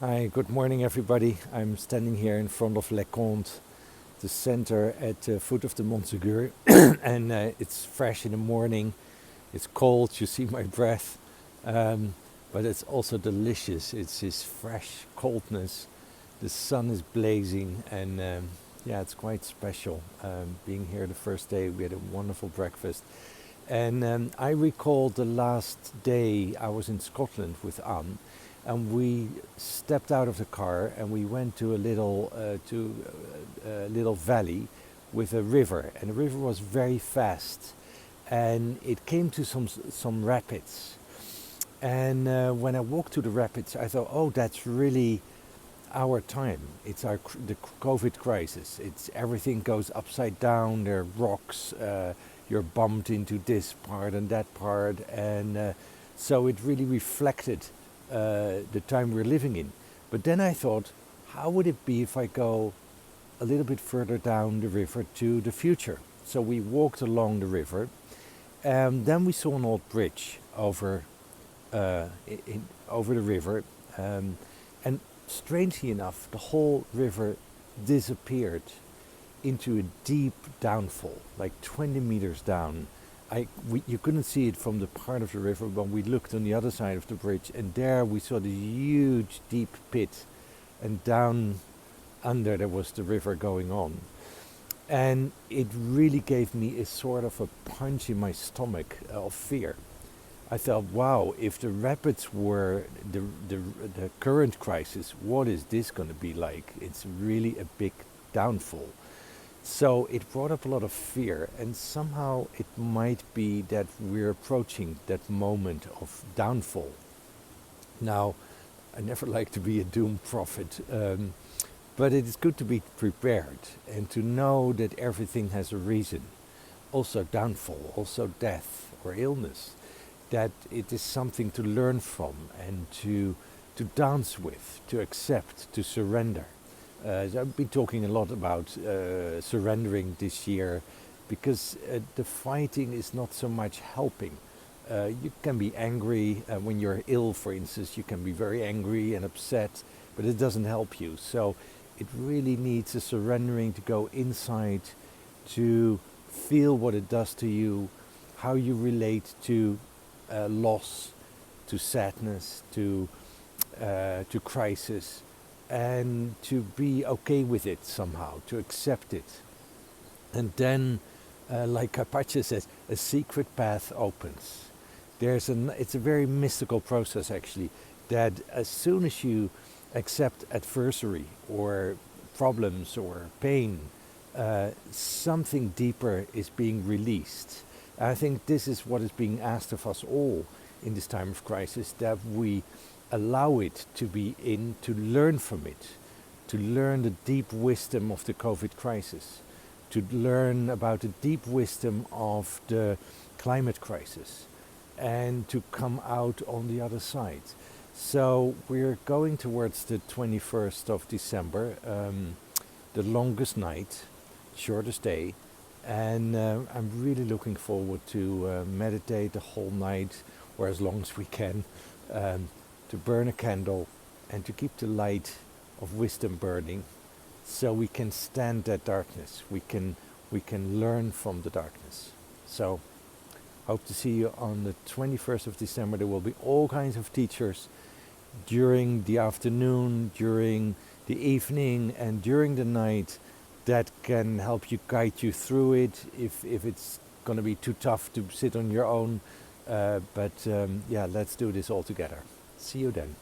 Hi, good morning everybody. I'm standing here in front of Les Contes, the center at the foot of the Montsegur, and it's fresh in the morning. It's cold, you see my breath, but it's also delicious. It's this fresh coldness. The sun is blazing, and yeah, it's quite special being here the first day. We had a wonderful breakfast. And I recall the last day I was in Scotland with Anne, and we stepped out of the car and we went to a little valley with a river, and the river was very fast, and it came to some rapids. And when I walked to the rapids, I thought, oh, that's really our time. It's the COVID crisis. It's everything goes upside down. There are rocks. You're bumped into this part and that part, and so it really reflected the time we're living in. But then I thought, how would it be if I go a little bit further down the river to the future? So we walked along the river, and then we saw an old bridge over the river, and strangely enough, the whole river disappeared into a deep downfall, like 20 meters down. You couldn't see it from the part of the river, but we looked on the other side of the bridge, and there we saw the huge deep pit, and down under there was the river going on. And it really gave me a sort of a punch in my stomach of fear. I thought, wow, if the rapids were the current crisis, what is this going to be like? It's really a big downfall. So it brought up a lot of fear, and somehow it might be that we're approaching that moment of downfall. Now, I never like to be a doom prophet, but it is good to be prepared and to know that everything has a reason. Also downfall, also death or illness, that it is something to learn from and to dance with, to accept, to surrender. I've been talking a lot about surrendering this year, because the fighting is not so much helping. You can be angry when you're ill, for instance. You can be very angry and upset, but it doesn't help you. So it really needs a surrendering to go inside, to feel what it does to you, how you relate to loss, to sadness, to crisis, and to be okay with it somehow, to accept it. And then, like Carpaccio says, a secret path opens. It's a very mystical process, actually, that as soon as you accept adversary or problems or pain, something deeper is being released. I think this is what is being asked of us all in this time of crisis, that we allow it to be in, to learn from it, to learn the deep wisdom of the COVID crisis, to learn about the deep wisdom of the climate crisis, and to come out on the other side. So we're going towards the 21st of December, the longest night, shortest day, and I'm really looking forward to meditate the whole night, or as long as we can, to burn a candle and to keep the light of wisdom burning, so we can stand that darkness. We can learn from the darkness. So hope to see you on the 21st of December. There will be all kinds of teachers during the afternoon, during the evening, and during the night, that can help you, guide you through it if it's going to be too tough to sit on your own. But yeah, let's do this all together. See you then.